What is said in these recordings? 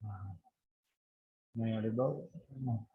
Am I audible? No.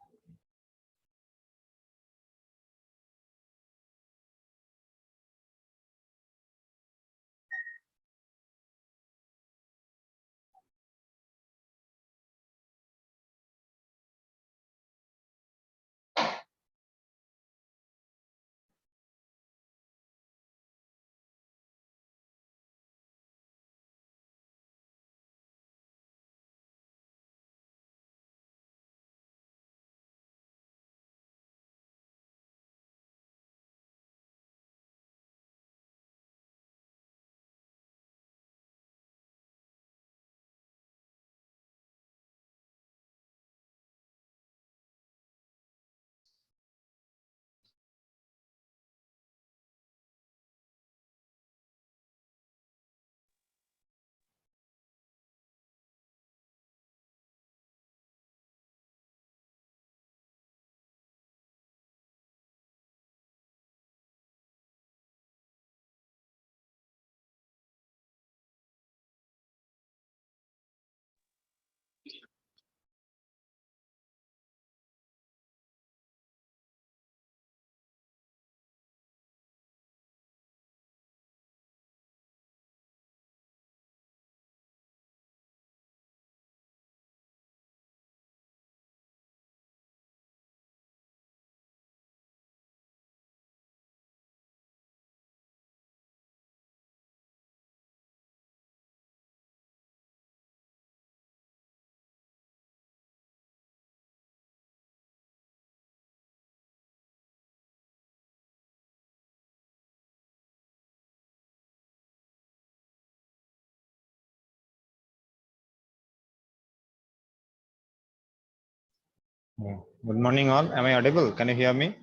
Yeah. Good morning, all. Am I audible? Can you hear me?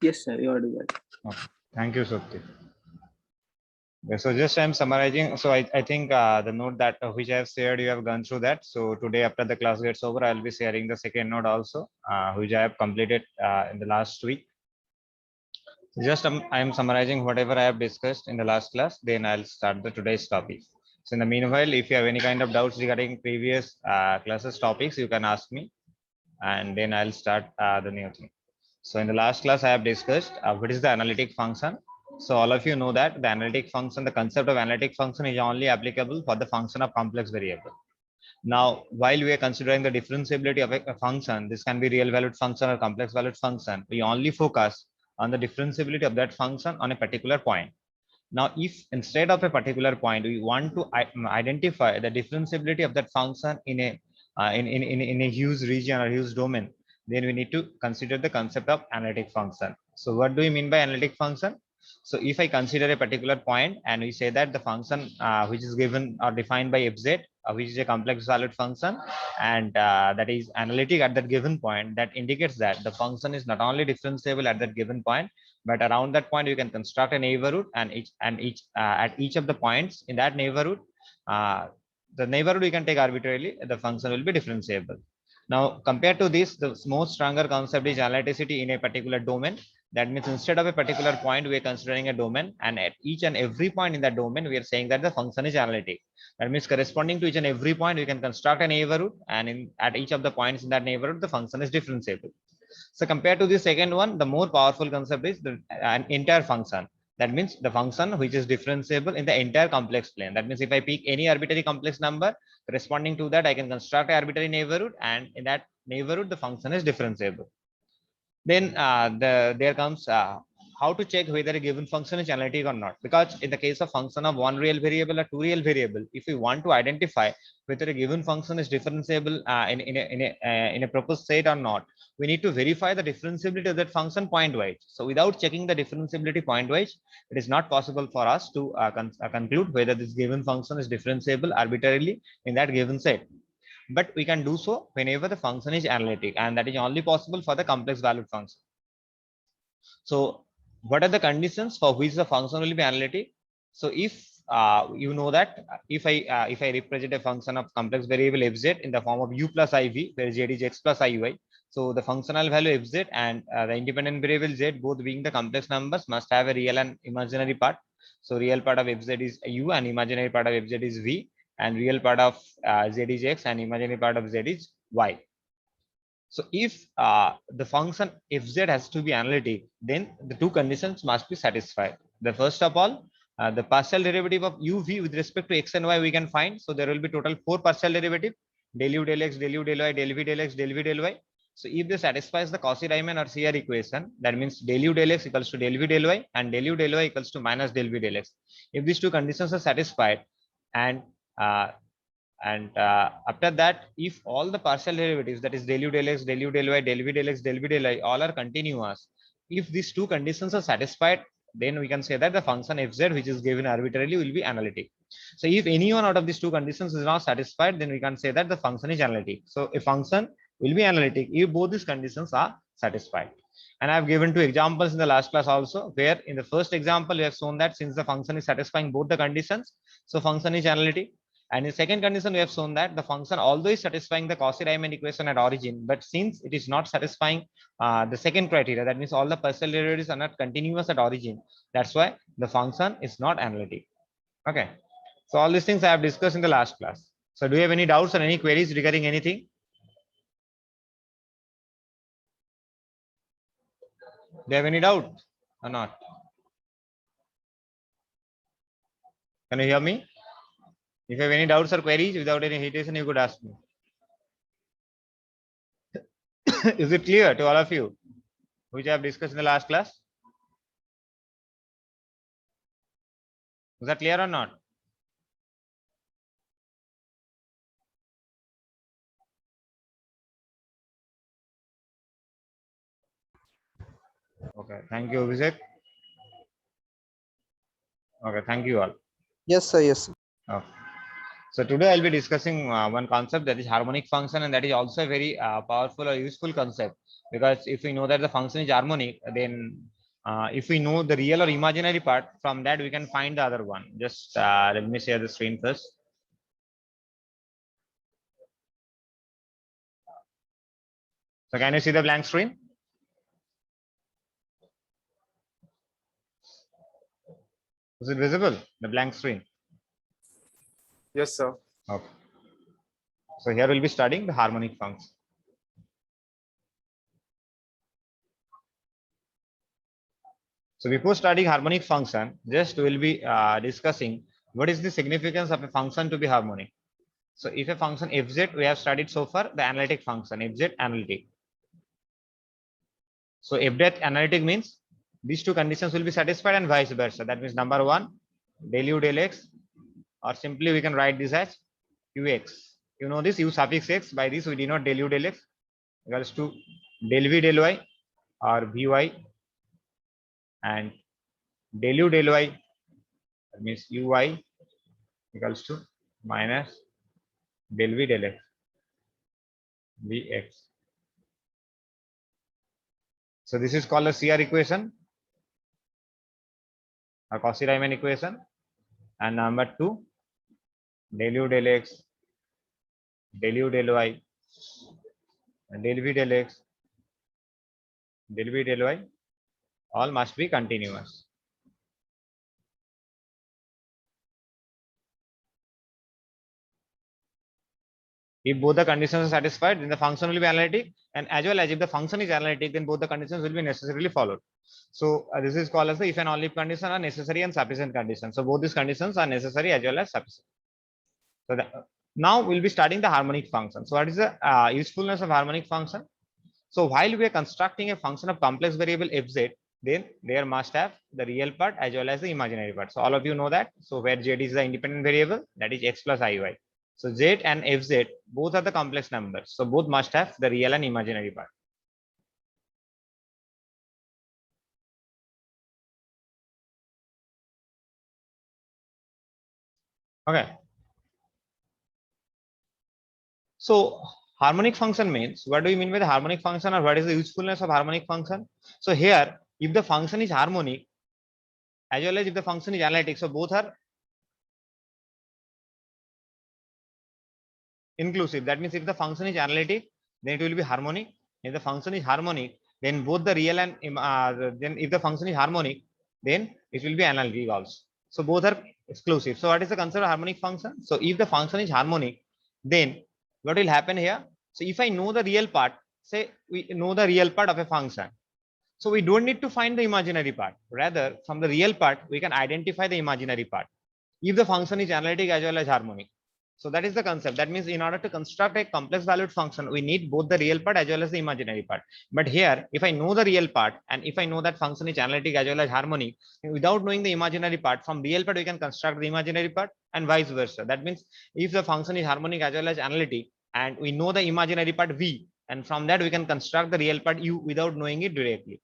Yes, sir, you are doing well. Okay. Thank you, Supti. Yeah, so just I'm summarizing. So I think the note that which I have shared, you have gone through that. So today after the class gets over, I'll be sharing the second note also, which I have completed in the last week. Just I am summarizing whatever I have discussed in the last class. Then I'll start the today's topic. So in the meanwhile, if you have any kind of doubts regarding previous classes topics, you can ask me, and then I'll start the new thing. So in the last class, I have discussed what is the analytic function. So all of you know that the analytic function, the concept of analytic function is only applicable for the function of complex variable. Now, while we are considering the differentiability of a function, this can be real valued function or complex valued function. We only focus on the differentiability of that function on a particular point. Now, if instead of a particular point, we want to identify the differentiability of that function in a in a huge region or huge domain, then we need to consider the concept of analytic function. So what do we mean by analytic function? So if I consider a particular point and we say that the function which is given or defined by fz, which is a complex valued function, and that is analytic at that given point, that indicates that the function is not only differentiable at that given point, but around that point you can construct a neighborhood, and each at each of the points in that neighborhood, uh, the neighborhood you can take arbitrarily, the function will be differentiable. Now compared to this, the most stronger concept is analyticity in a particular domain. That means instead of a particular point, we are considering a domain, and at each and every point in that domain, we are saying that the function is analytic. That means corresponding to each and every point, we can construct a neighborhood, and at each of the points in that neighborhood, the function is differentiable. So compared to the second one, the more powerful concept is an entire function. That means the function which is differentiable in the entire complex plane. That means if I pick any arbitrary complex number corresponding to that, I can construct an arbitrary neighborhood, and in that neighborhood, the function is differentiable. Then there comes how to check whether a given function is analytic or not. Because in the case of function of one real variable or two real variable, if we want to identify whether a given function is differentiable in a proposed set or not, we need to verify the differentiability of that function point wise. So without checking the differentiability point wise, it is not possible for us to conclude whether this given function is differentiable arbitrarily in that given set. But we can do so whenever the function is analytic, and that is only possible for the complex valued function. So what are the conditions for which the function will be analytic? So if you know that if I represent a function of complex variable fz in the form of u plus iv, where z is x plus iy, so the functional value fz and the independent variable z, both being the complex numbers, must have a real and imaginary part. So real part of fz is u and imaginary part of fz is v, and real part of z is x and imaginary part of z is y. So if the function fz has to be analytic, then the two conditions must be satisfied. The first of all, the partial derivative of uv with respect to x and y we can find. So there will be total 4 partial derivative: del u del x, del u del y, del v del x, del v del y. So if this satisfies the Cauchy-Riemann or CR equation, that means del u del x equals to del v del y and del u del y equals to minus del v del x. If these two conditions are satisfied, and after that, if all the partial derivatives, that is del u del x, del u del y, del v del x, del v del y, all are continuous, if these two conditions are satisfied, then we can say that the function fz, which is given arbitrarily, will be analytic. So if any one out of these two conditions is not satisfied, then we can say that the function is analytic. So a function will be analytic if both these conditions are satisfied. And I have given two examples in the last class also, where in the first example we have shown that since the function is satisfying both the conditions, so function is analytic. And in second condition, we have shown that the function, although is satisfying the Cauchy-Riemann equation at origin, but since it is not satisfying the second criteria, that means all the partial derivatives are not continuous at origin, that's why the function is not analytic. Okay. So all these things I have discussed in the last class. So do you have any doubts or any queries regarding anything? Do you have any doubt or not? Can you hear me? If you have any doubts or queries without any hesitation, you could ask me. Is it clear to all of you, which I have discussed in the last class? Was that clear or not? Okay, thank you, Abhishek. Okay, thank you all. Yes, sir. Yes, sir. Okay. So today I'll be discussing one concept, that is harmonic function, and that is also a very powerful or useful concept, because if we know that the function is harmonic, then if we know the real or imaginary part, from that we can find the other one. Just let me share the screen first. So can you see the blank screen? Is it visible, the blank screen? Yes, sir. Okay. So here we'll be studying the harmonic function. So before studying harmonic function, just we'll be discussing what is the significance of a function to be harmonic. So if a function fz, we have studied so far the analytic function fz analytic. So fz analytic means these two conditions will be satisfied and vice versa. That means number one, del u del x, or simply we can write this as ux. You know this u suffix x, by this we denote del u del x equals to del v del y or vy, and del u del y, that means uy, equals to minus del v del x vx. So this is called a CR equation, a Cauchy-Riemann equation. And number two, del u del x, del u del y, del v del x, del v del y, all must be continuous. If both the conditions are satisfied, then the function will be analytic, and as well as if the function is analytic, then both the conditions will be necessarily followed. So this is called as the if and only condition are necessary and sufficient condition. So both these conditions are necessary as well as sufficient. So now we'll be studying the harmonic function. So what is the usefulness of harmonic function? So while we are constructing a function of complex variable fz, then there must have the real part as well as the imaginary part. So all of you know that. So where z is the independent variable, that is x plus iy. So z and fz both are the complex numbers. So both must have the real and imaginary part. Okay. So harmonic function means, what do you mean by the harmonic function, or what is the usefulness of harmonic function? So here, if the function is harmonic as well as if the function is analytic, so both are inclusive. That means if the function is analytic, then it will be harmonic. If the function is harmonic, then both the real and then if the function is harmonic, then it will be analytic also. So both are exclusive. So what is the concept of harmonic function? So if the function is harmonic, then what will happen here? So if I know the real part, say we know the real part of a function, so we don't need to find the imaginary part. Rather, from the real part, we can identify the imaginary part if the function is analytic as well as harmonic. So that is the concept. That means in order to construct a complex valued function, we need both the real part as well as the imaginary part. But here, if I know the real part and if I know that function is analytic as well as harmonic, without knowing the imaginary part, from real part we can construct the imaginary part and vice versa. That means if the function is harmonic as well as analytic and we know the imaginary part v, and from that we can construct the real part u without knowing it directly.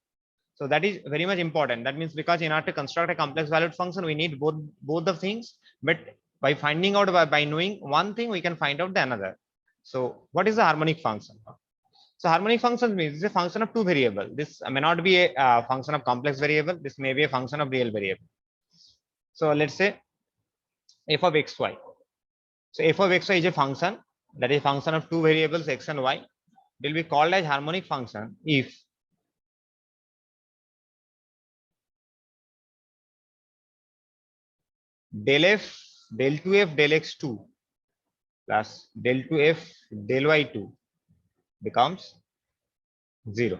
So that is very much important. That means because in order to construct a complex valued function, we need both the things. But by finding out by knowing one thing, we can find out the another. So what is the harmonic function? So harmonic function means it's a function of two variables. This may not be a function of complex variable. This may be a function of real variable. So let's say f of xy. So f of xy is a function that is a function of two variables x and y. It will be called as harmonic function if del f del 2f del x2 plus del 2f del y2 becomes 0.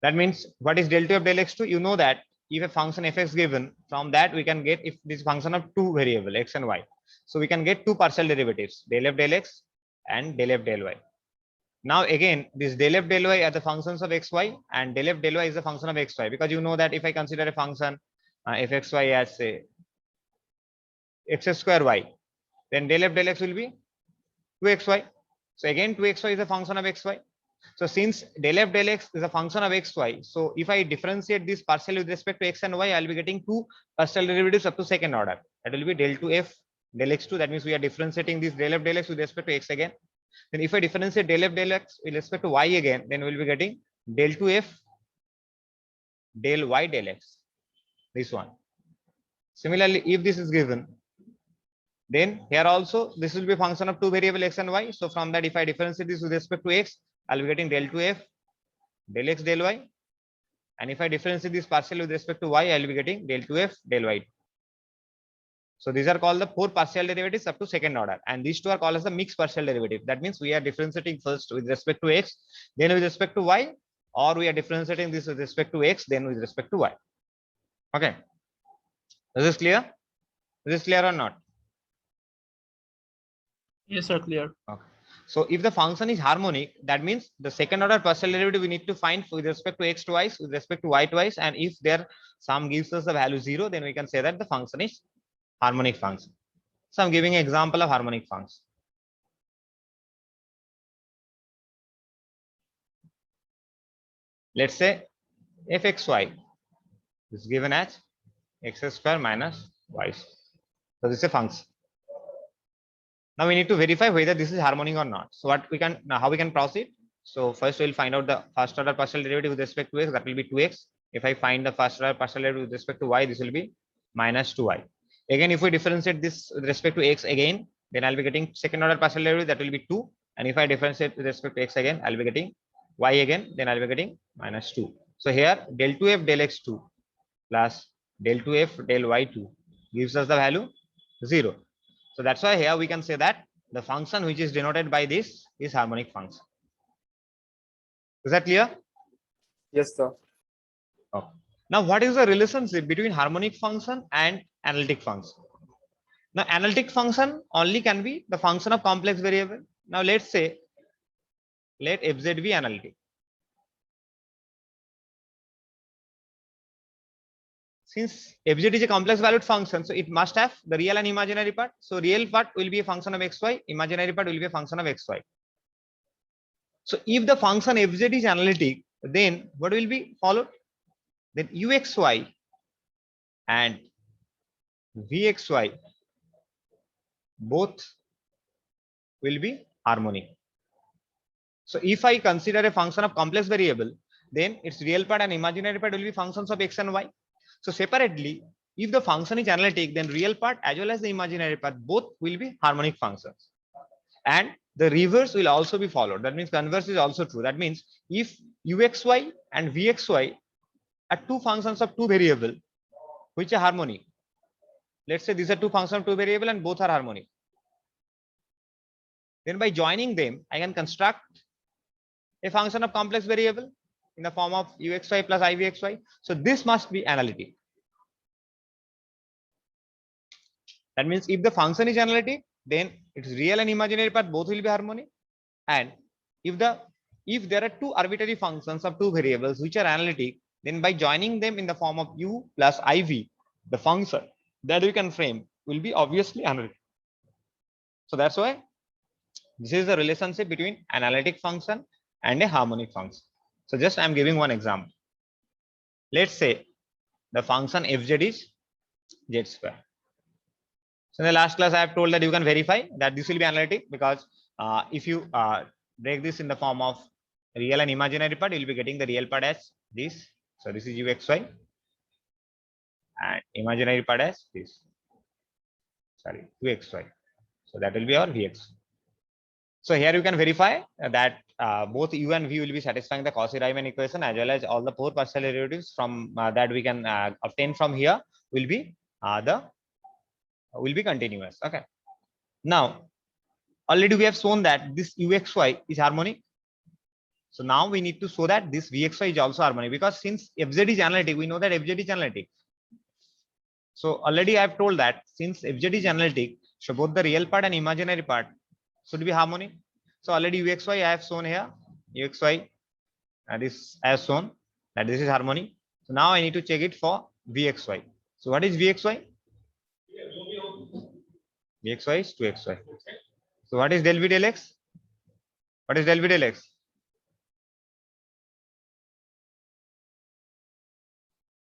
That means what is del 2f del x2? You know that if a function fx given, from that we can get, if this function of two variable x and y, so we can get two partial derivatives, del f del x and del f del y. Now again, this del f del y are the functions of xy and del f del y is the function of xy, because you know that if I consider a function fxy as say x square y, then del f del x will be 2xy. So again 2xy is a function of xy. So since del f del x is a function of xy, so if I differentiate this partially with respect to x and y, I'll be getting two partial derivatives up to second order. That will be del 2f del x2. That means we are differentiating this del f del x with respect to x again. Then if I differentiate del f del x with respect to y again, then we'll be getting del 2f del y del x. This one. Similarly, if this is given, then here also this will be a function of two variable x and y. So from that, if I differentiate this with respect to x, I'll be getting del 2f del x del y. And if I differentiate this partially with respect to y, I'll be getting del 2f del y. So these are called the four partial derivatives up to second order. And these two are called as the mixed partial derivative. That means we are differentiating first with respect to x, then with respect to y, or we are differentiating this with respect to x, then with respect to y. Okay. Is this clear? Is this clear or not? Yes, sir, clear. Okay. So if the function is harmonic, that means the second order partial derivative we need to find with respect to x twice, with respect to y twice, and if their sum gives us the value 0, then we can say that the function is harmonic function. So I'm giving an example of harmonic function. Let's say fxy is given as x square minus y. So this is a function. Now we need to verify whether this is harmonic or not. So what we can now, how we can proceed? So first we'll find out the first order partial derivative with respect to x, that will be 2x. If I find the first order partial derivative with respect to y, this will be minus 2y. Again, if we differentiate this with respect to x again, then I'll be getting second order partial derivative, that will be 2. And if I differentiate with respect to x again, I'll be getting y again, then I'll be getting minus 2. So here del 2f del x2 plus del 2f del y2 gives us the value 0. So that's why here we can say that the function which is denoted by this is harmonic function. Is that clear? Yes, sir. Okay. Now, what is the relationship between harmonic function and analytic function? Now, analytic function only can be the function of complex variable. Now, let's say let fz be analytic. Since fz is a complex valued function, so it must have the real and imaginary part. So real part will be a function of xy, imaginary part will be a function of xy. So if the function fz is analytic, then what will be followed? Then uxy and vxy both will be harmonic. So if I consider a function of complex variable, then its real part and imaginary part will be functions of x and y. So separately, if the function is analytic, then real part as well as the imaginary part both will be harmonic functions. And the reverse will also be followed. That means converse is also true. That means if uxy and vxy are two functions of two variable which are harmonic, Let's say these are two functions of two variable and both are harmonic. Then by joining them, I can construct a function of complex variable in the form of uxy plus ivxy. So this must be analytic. That means if the function is analytic, then its real and imaginary part both will be harmonic. And if there are two arbitrary functions of two variables which are analytic, then by joining them in the form of u plus iv, the function that we can frame will be obviously analytic. So that's why this is the relationship between analytic function and a harmonic function. So just I'm giving one example. Let's say the function fz is z square. So in the last class, I have told that you can verify that this will be analytic, because if you break this in the form of real and imaginary part, you'll be getting the real part as this. So this is uxy and imaginary part as this. Sorry, 2xy. So that will be our vx. So here you can verify that both u and v will be satisfying the Cauchy-Riemann equation, as well as all the 4 partial derivatives from that we can obtain from here will be continuous. Okay. Now already we have shown that this uxy is harmonic. So now we need to show that this vxy is also harmonic, because since fz is analytic, we know that fz is analytic. So already I have told that since fz is analytic, so both the real part and imaginary part should be harmonic. So already uxy I have shown here, uxy this I have shown that this is harmonic. So now I need to check it for vxy. So what is vxy? Vxy is 2xy. So what is del v del x? What is del v del x?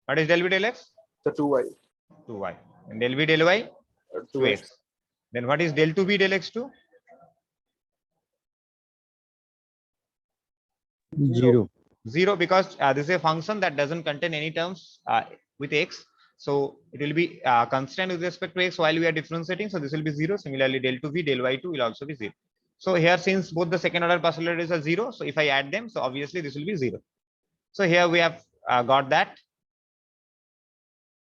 What is del v del x? The 2y. 2y. And del v del y? 2x. Then what is del 2v del x2? 0. 0, because this is a function that doesn't contain any terms with x. So it will be constant with respect to x while we are differentiating. So this will be 0. Similarly, del 2v del y2 will also be 0. So here, since both the second order partial derivatives are 0, so if I add them, so obviously this will be 0. So here we have got that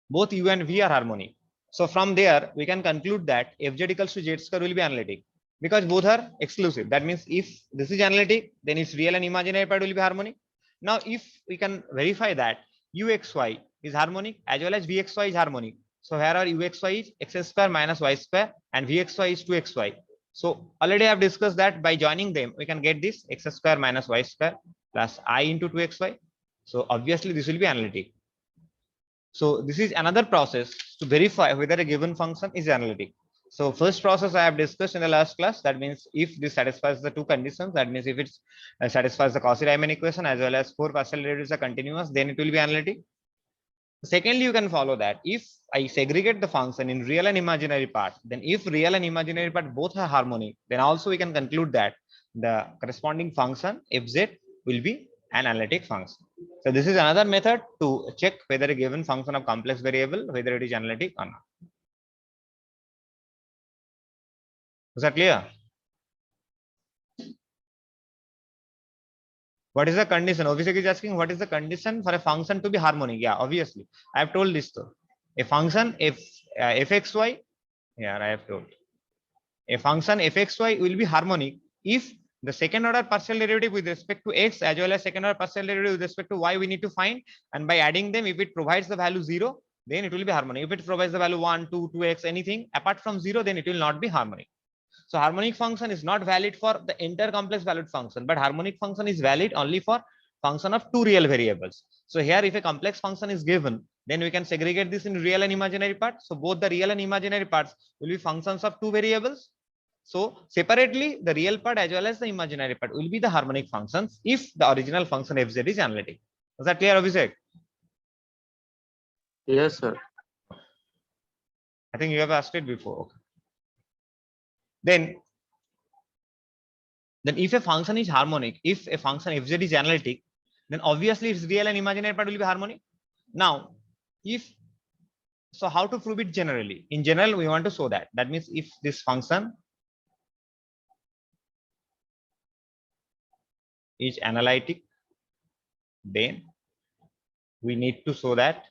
both u and v are harmonic. So from there we can conclude that fz equals to z square will be analytic, because both are exclusive. That means if this is analytic, then its real and imaginary part will be harmonic. Now if we can verify that uxy is harmonic as well as vxy is harmonic, so here our uxy is x square minus y square and vxy is 2xy. So already I have discussed that by joining them we can get this x square minus y square plus I into 2xy. So obviously this will be analytic. So this is another process to verify whether a given function is analytic. So first process I have discussed in the last class. That means if this satisfies the two conditions, that means if it satisfies the Cauchy-Riemann equation as well as 4 partial derivatives are continuous, then it will be analytic. Secondly, you can follow that if I segregate the function in real and imaginary part, then if real and imaginary part both are harmonic, then also we can conclude that the corresponding function fz will be an analytic function. So this is another method to check whether a given function of complex variable, whether it is analytic or not. Is that clear? What is the condition? Obviously, is asking what is the condition for a function to be harmonic? Yeah, obviously, I have told this too. A function fxy, here I have told a function fxy will be harmonic if the second order partial derivative with respect to x as well as second order partial derivative with respect to y we need to find, and by adding them, if it provides the value 0, then it will be harmonic. If it provides the value 1, 2, 2x, anything apart from 0, then it will not be harmonic. So harmonic function is not valid for the entire complex valued function, but harmonic function is valid only for function of two real variables. So here if a complex function is given, then we can segregate this in real and imaginary parts. So both the real and imaginary parts will be functions of two variables. So separately, the real part as well as the imaginary part will be the harmonic functions if the original function fz is analytic. Is that clear, Abhishek? Yes, sir. I think you have asked it before. Okay. Then if a function is harmonic, if a function fz is analytic, then obviously its real and imaginary part will be harmonic. Now, so how to prove it generally? In general, we want to show that. That means if this function is analytic, then we need to show that.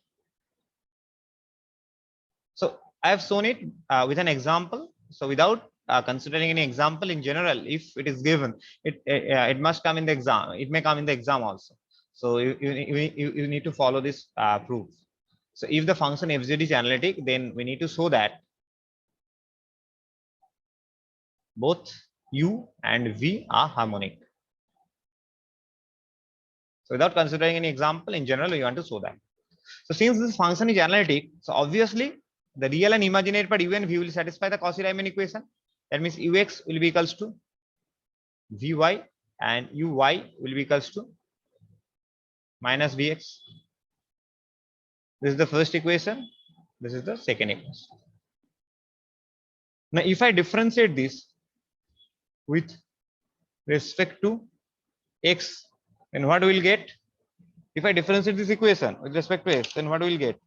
So I have shown it with an example. So without considering any example in general, if it is given, it must come in the exam. It may come in the exam also. So you need to follow this proof. So if the function fz is analytic, then we need to show that both u and v are harmonic. So without considering any example in general, we want to show that. So since this function is analytic, so obviously the real and imaginary part u and v will satisfy the Cauchy-Riemann equation. That means ux will be equals to vy and uy will be equals to minus vx. This is the first equation. This is the second equation. Now, if I differentiate this with respect to x, then what we will get? If I differentiate this equation with respect to x, then what we will get?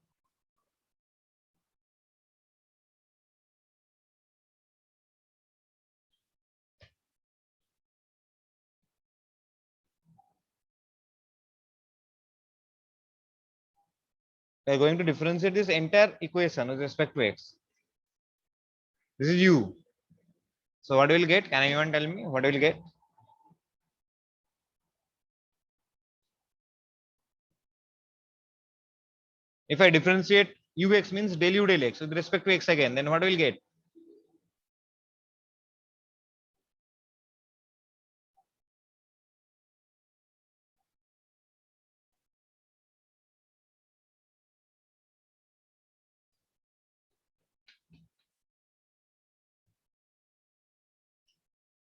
We are going to differentiate this entire equation with respect to x. This is u. So what we will get? Can anyone tell me what we will get? If I differentiate ux means del u del x with respect to x again, then what we will get?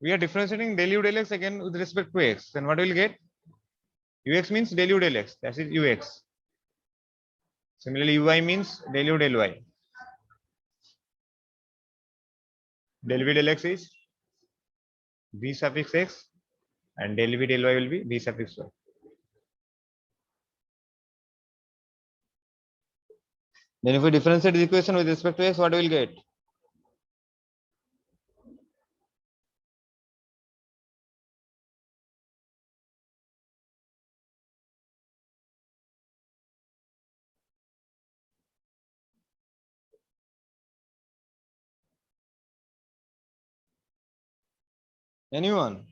We are differentiating del u del x again with respect to x. Then what we will get? Ux means del u del x. That is ux. Similarly, uy means del u del y. Del v del x is v suffix x and del v del y will be v suffix y. Then if we differentiate the equation with respect to x, what we will get? Anyone?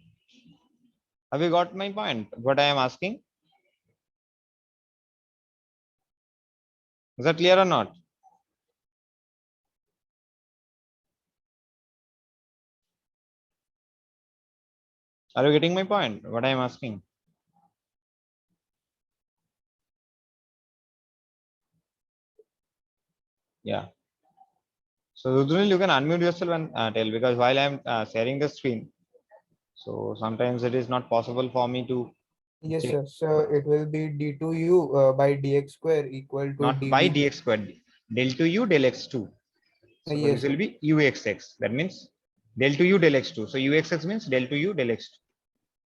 Have you got my point? What I am asking? Is that clear or not? Are you getting my point? What I am asking? Yeah. So Rudrunil, you can unmute yourself and tell, because while I am sharing the screen, so sometimes it is not possible for me to Yes, check. sir. So it will be d2u by dx square equal to Not by dv. dx squared, del 2u del x2. So this Yes, will sir. be uxx. That means del 2u del x2. So uxx means del 2u del x2.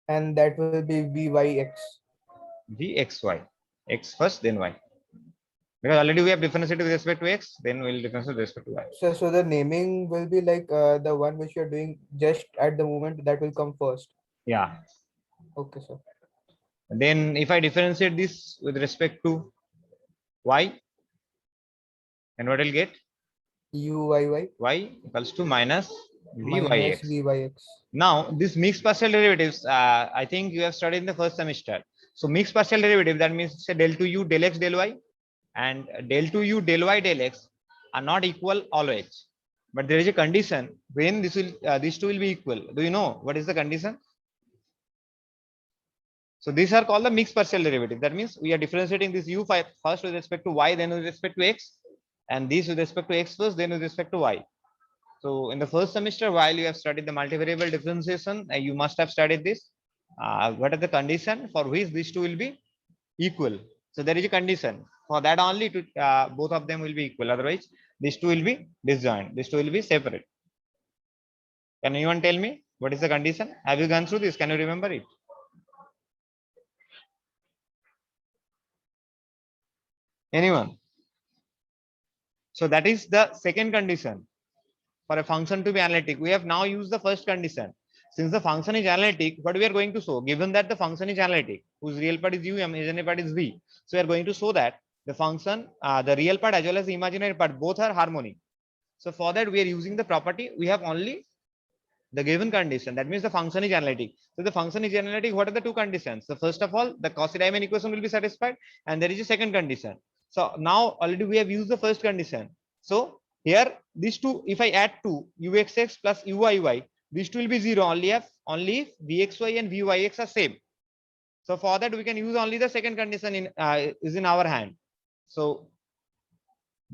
And that will be vyx. Vxy. X first, then y. Because already we have differentiated with respect to x, then we'll differentiate with respect to y. So the naming will be like the one which you're doing just at the moment that will come first. Yeah. Okay, sir. Then if I differentiate this with respect to y, then what will get? Uyy Y equals to minus minus vyx. vyx. Now this mixed partial derivatives, I think you have studied in the first semester. So mixed partial derivative, that means say del 2u del x del y and del 2u del y del x are not equal always. But there is a condition when these two will be equal. Do you know what is the condition? So these are called the mixed partial derivative. That means we are differentiating this u first with respect to y, then with respect to x, and these with respect to x first, then with respect to y. So in the first semester, while you have studied the multivariable differentiation, you must have studied this. What are the condition for which these two will be equal? So there is a condition for that only to both of them will be equal. Otherwise, these two will be disjoint. These two will be separate. Can anyone tell me what is the condition? Have you gone through this? Can you remember it? Anyone? So that is the second condition for a function to be analytic. We have now used the first condition. Since the function is analytic, what we are going to show, given that the function is analytic, whose real part is u, imaginary part is v. So we are going to show that the function, the real part as well as the imaginary part, both are harmonic. So for that, we are using the property. We have only the given condition. That means the function is analytic. So the function is analytic. What are the two conditions? So first of all, the Cauchy-Riemann equation will be satisfied, and there is a second condition. So now already we have used the first condition. So here these two, if I add 2 uxx plus uyy, these two will be 0 only if vxy and vyx are same. So for that we can use only the second condition is in our hand. So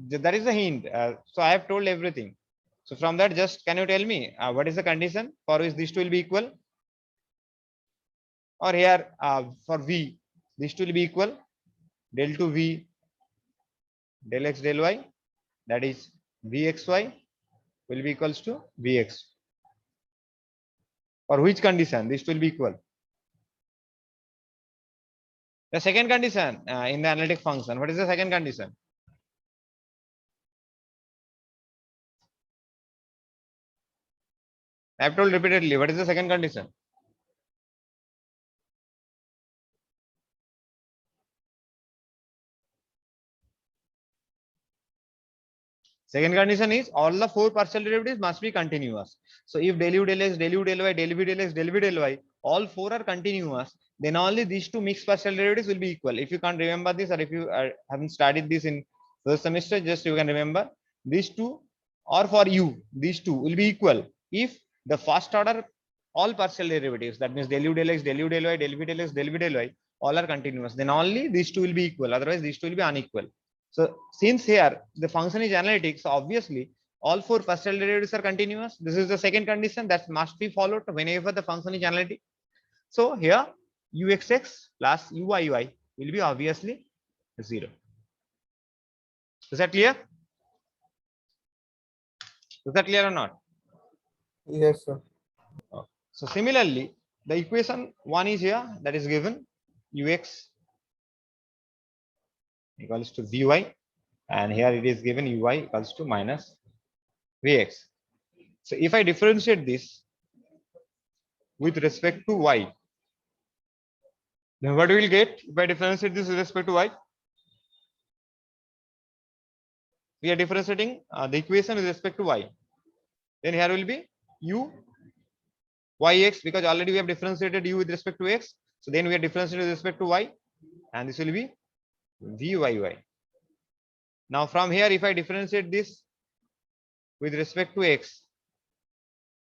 that is the hint. So I have told everything. So from that, just can you tell me what is the condition for which these two will be equal? Or here for v, these two will be equal. Del 2 v del x del y, that is vxy will be equals to vx. For which condition these two will be equal? The second condition in the analytic function. What is the second condition? I have told repeatedly. What is the second condition? Second condition is all the 4 partial derivatives must be continuous. So if del u del x, del u del y, del v del x, del v del y, all 4 are continuous, then only these two mixed partial derivatives will be equal. If you can't remember this, or if you haven't studied this in first semester, just you can remember these two, or for u, these two will be equal if the first order all partial derivatives, that means del u del x, del u del y, del v del x, del v del y, all are continuous. Then only these two will be equal. Otherwise, these two will be unequal. So since here the function is analytic, so obviously all 4 partial derivatives are continuous. This is the second condition that must be followed whenever the function is analytic. So here uxx plus uyy will be obviously 0. Is that clear? Is that clear or not? Yes, sir. So similarly, the equation 1 is here, that is given ux equals to vy, and here it is given uy equals to minus vx. So if I differentiate this with respect to y, then what we will get if I differentiate this with respect to y? We are differentiating the equation with respect to y. Then here will be u yx, because already we have differentiated u with respect to x. So then we are differentiating with respect to y, and this will be vyy. Now from here, if I differentiate this with respect to x,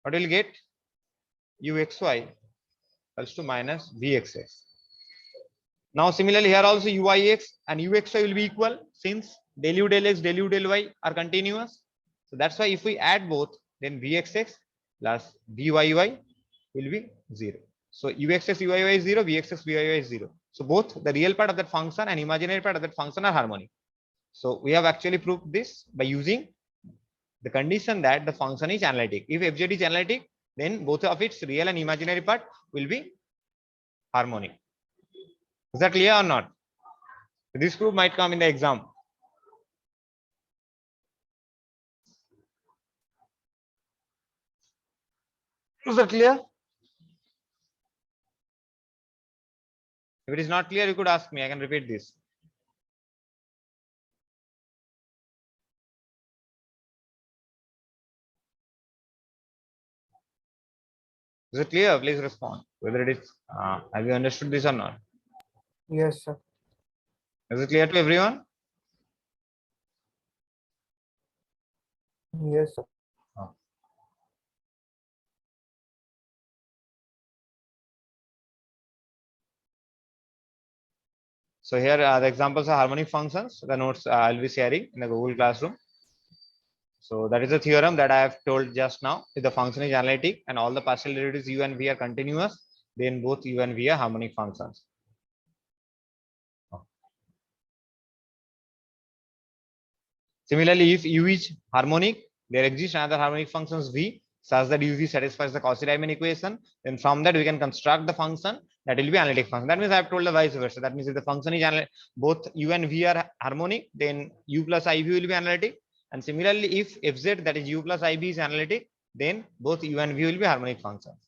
what will get? Uxy equals to minus vxx. Now similarly here also uyx and uxy will be equal, since del u del x, del u del y are continuous. So that's why if we add both, then vxx plus vyy will be 0. So uxx uyy is 0, vxx vyy is 0. So both the real part of that function and imaginary part of that function are harmonic. So we have actually proved this by using the condition that the function is analytic. If fz is analytic, then both of its real and imaginary part will be harmonic. Is that clear or not? This proof might come in the exam. Is that clear? If it is not clear, you could ask me. I can repeat this. Is it clear? Please respond. Whether it is, have you understood this or not? Yes, sir. Is it clear to everyone? Yes, sir. So here are the examples of harmonic functions. The notes I'll be sharing in the Google Classroom. So that is a theorem that I have told just now. If the function is analytic and all the partial derivatives u and v are continuous, then both u and v are harmonic functions. Similarly, if u is harmonic, there exists another harmonic functions v such that uv satisfies the Cauchy-Riemann equation. Then from that we can construct the function that will be analytic function. That means I have told the vice versa. That means if the function is both u and v are harmonic, then u plus iv will be analytic. And similarly, if fz, that is u plus ib, is analytic, then both u and v will be harmonic functions.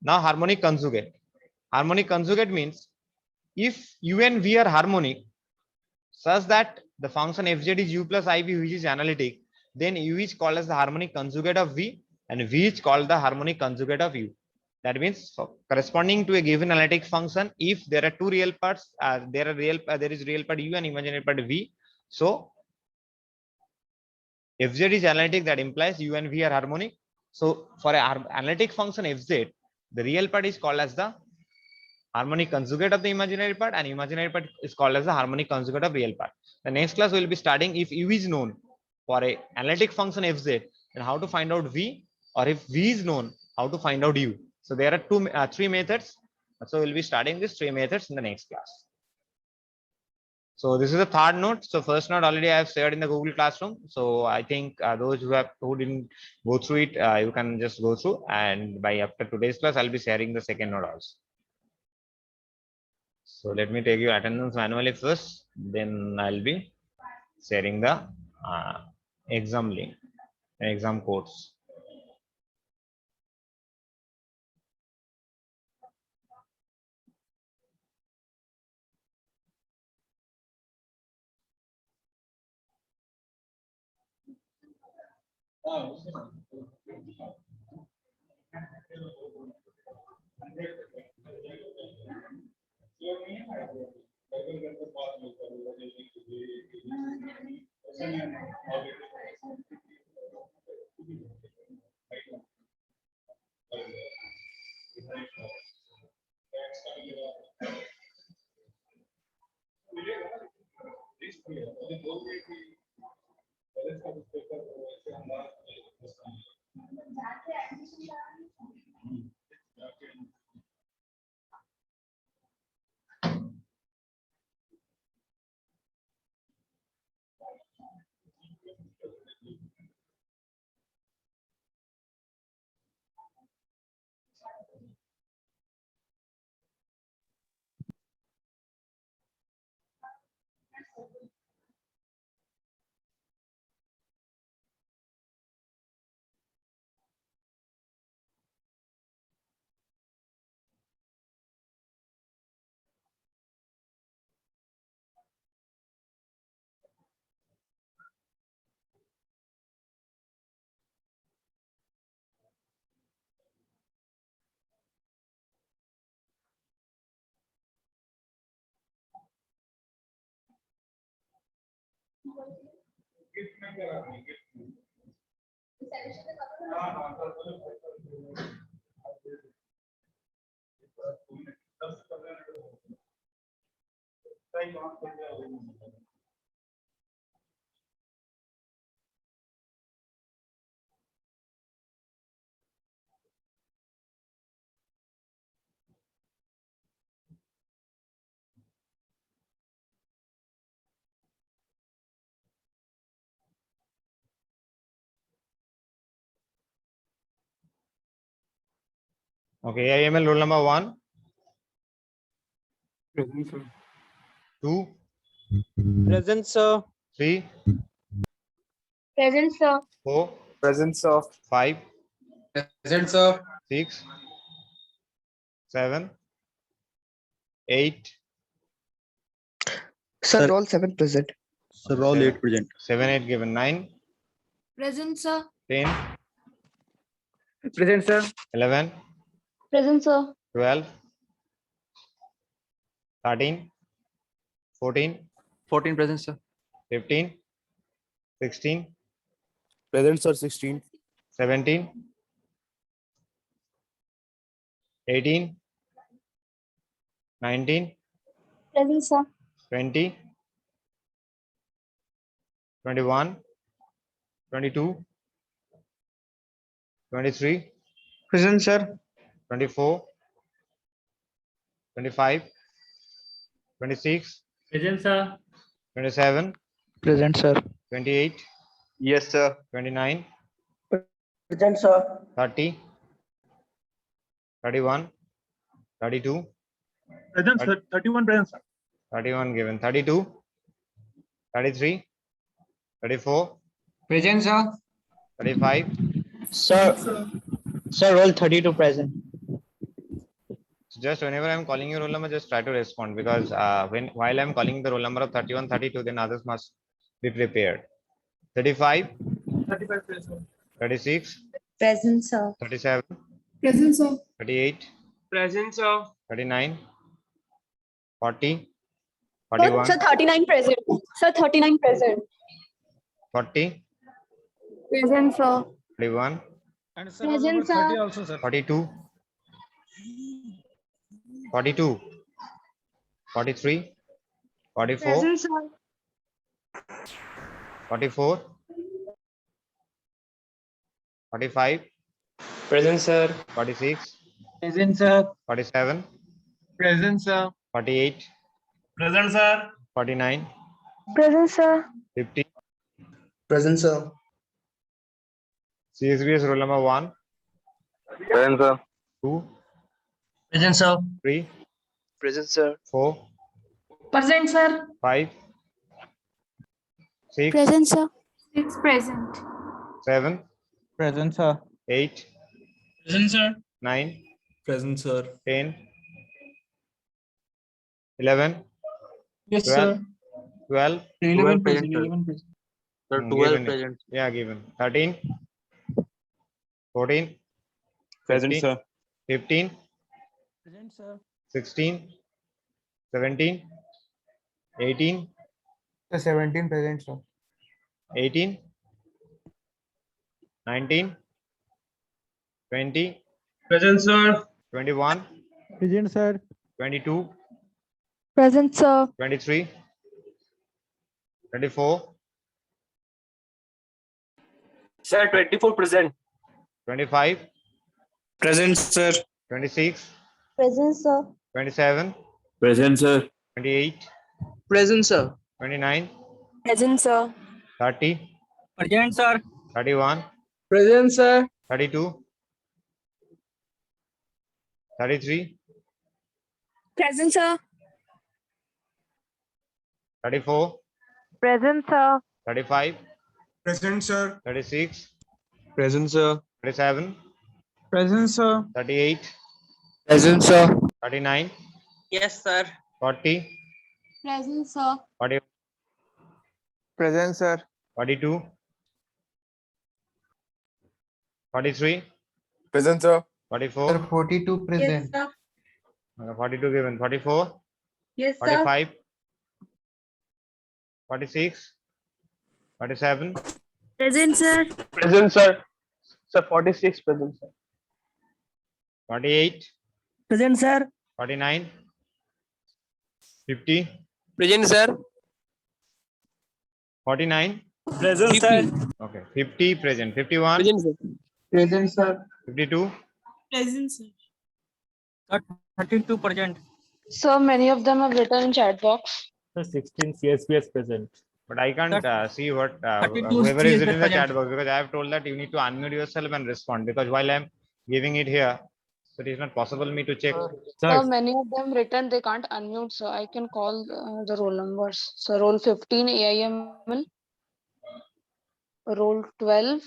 Now harmonic conjugate. Harmonic conjugate means if u and v are harmonic such that the function fz is u plus iv, which is analytic, then u is called as the harmonic conjugate of v and v is called the harmonic conjugate of u. That means corresponding to a given analytic function, if there are two real parts, there is real part u and imaginary part v. So fz is analytic, that implies u and v are harmonic. So for an analytic function fz, the real part is called as the harmonic conjugate of the imaginary part and imaginary part is called as the harmonic conjugate of real part. The next class will be starting if u is known for a analytic function fz, then how to find out v, or if v is known, how to find out u. So there are three methods. So we'll be starting these three methods in the next class. So this is the third note. So first note already I have shared in the Google Classroom. So I think those who didn't go through it, you can just go through, and by after today's class, I'll be sharing the second note also. So let me take your attendance manually first, then I'll be sharing the exam link, exam codes. Okay, AIML rule number 1, 2, Present, sir. 3, Present, sir. 4, Presence of 5, Present, sir. 6, 7, 8, Sir, all 7 present. Sir, all 8 present. 7, 8 given, 9, Present, sir. 10, present, sir. 11, Present, sir. 12, 13, 14, 14 present, sir. 15, 16, Present, sir. 16. 17, 18, 19, Present, sir. 20, 21, 22, 23, Present, sir. 24, 25, 26, Present, sir. 27, Present, sir. 28, Yes, sir. 29, Present, sir. 30, 31, 32, Present, sir. 31 present, sir. 31 given, 32, 33, 34, Present, sir. 35. Sir, all 32 present. So just whenever I'm calling your roll number, just try to respond, because while I'm calling the roll number of 31, 32, then others must Be prepared. 35, 35 present. 36, Present, sir. 37, Present, sir. 38, Present, sir. 39, 40, Sir, 41, 39 present. Sir, 39 present. 40, Present, sir. 41, And sir, roll number 30 also, sir. 42, 42, 43, 44, Present, sir. 44, 45, Present, sir. 46, Present, sir. 47, Present, sir. 48, Present, sir. 49, Present, sir. 50. Present, sir. CSBS roll number 1, Present, sir. 2, Present, sir. 3, Present, sir. 4, Present, sir. 5, 6, Present, sir. 6 present. 7, Present, sir. 8, Present, sir. 9, Present, sir. 10, 11, Yes, 12, 12, 11 present, present. sir. 11 present. Sir, given 12 it. present. Yeah, given. 13, 14, Present, 15, sir. 15, Present, sir. 16, 17, 18, The 17 present, sir. 18, 19, 20, Present, sir. 21, Present, sir. 22, Present, sir. 23, 24, Sir, 24 present. 25, Present, sir. 26, Present, sir. 27, Present, sir. 28, Present, sir. 29, Present, sir. 30, Present, sir. 31, Present, sir. 32, 33, Present, sir. 34, Present, sir. 35, Present, sir. 36, Present, sir. 37, Present, sir. 38, Present, sir. 39, Yes, sir. 40, Present, sir. 40, Present, sir. 42, 43, Present, sir. 44, 42 present. sir. 42 given, 44, Yes, 45, 46, 47, Present, sir. Present, sir. Sir, 46 present, sir. 48, Present, sir. 49, 50, Present, sir. 49, Present, sir. okay, 50 present, 51, Present, sir. Present, sir. 52, Present, sir. 32 present. So many of them are written in chat box. 16 CSBS present. but I can't see what 32 whoever is CSBS written in the chat present. box, because I have told that you need to unmute yourself and respond, because while I'm giving it here, so it is not possible me to check. So many of them written, they can't unmute. So I can call the roll numbers. So roll 15 AIML, roll 12,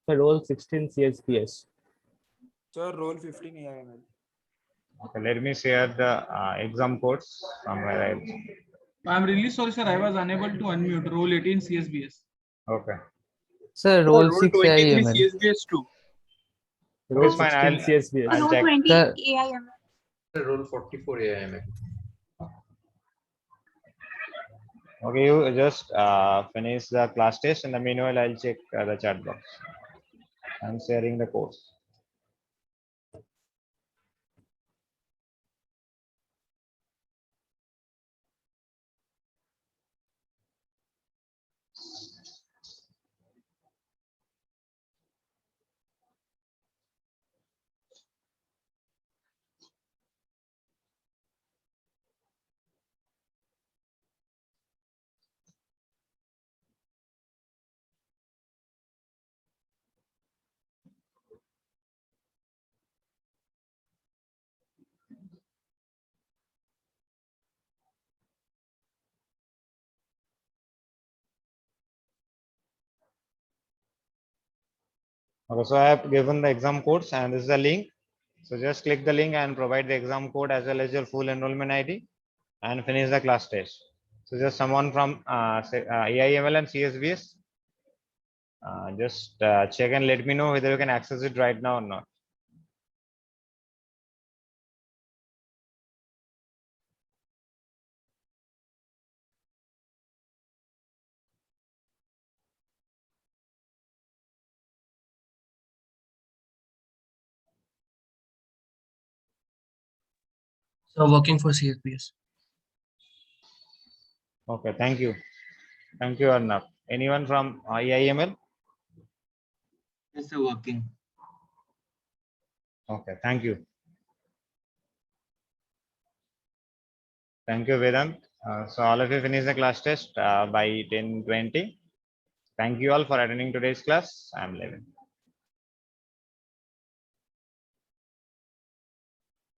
Roll 16 CSBS. Sir, roll 15 AIML. Okay, let me share the exam codes somewhere else. I'm really sorry, sir. I was unable to unmute. Roll 18 CSBS. Okay, Sir, roll 6 23 AIML. CSBS 2. okay, it's fine. I'll CSBS. I'll check. 20 Sir, AIML. Roll 44 AIML. Okay, you just finish the class test, and the meanwhile I'll check the chat box. I'm sharing the codes. Okay, so I have given the exam codes, and this is the link. So just click the link and provide the exam code as well as your full enrollment ID and finish the class test. So just someone from AIML and CSBS, just check and let me know whether you can access it right now or not. So working for CSBS. Okay, thank you. Thank you, Arnab. Anyone from AIML? Yes, sir, working. Okay, thank you. Thank you, Vedant. So all of you finish the class test by 10:20. Thank you all for attending today's class. I'm leaving.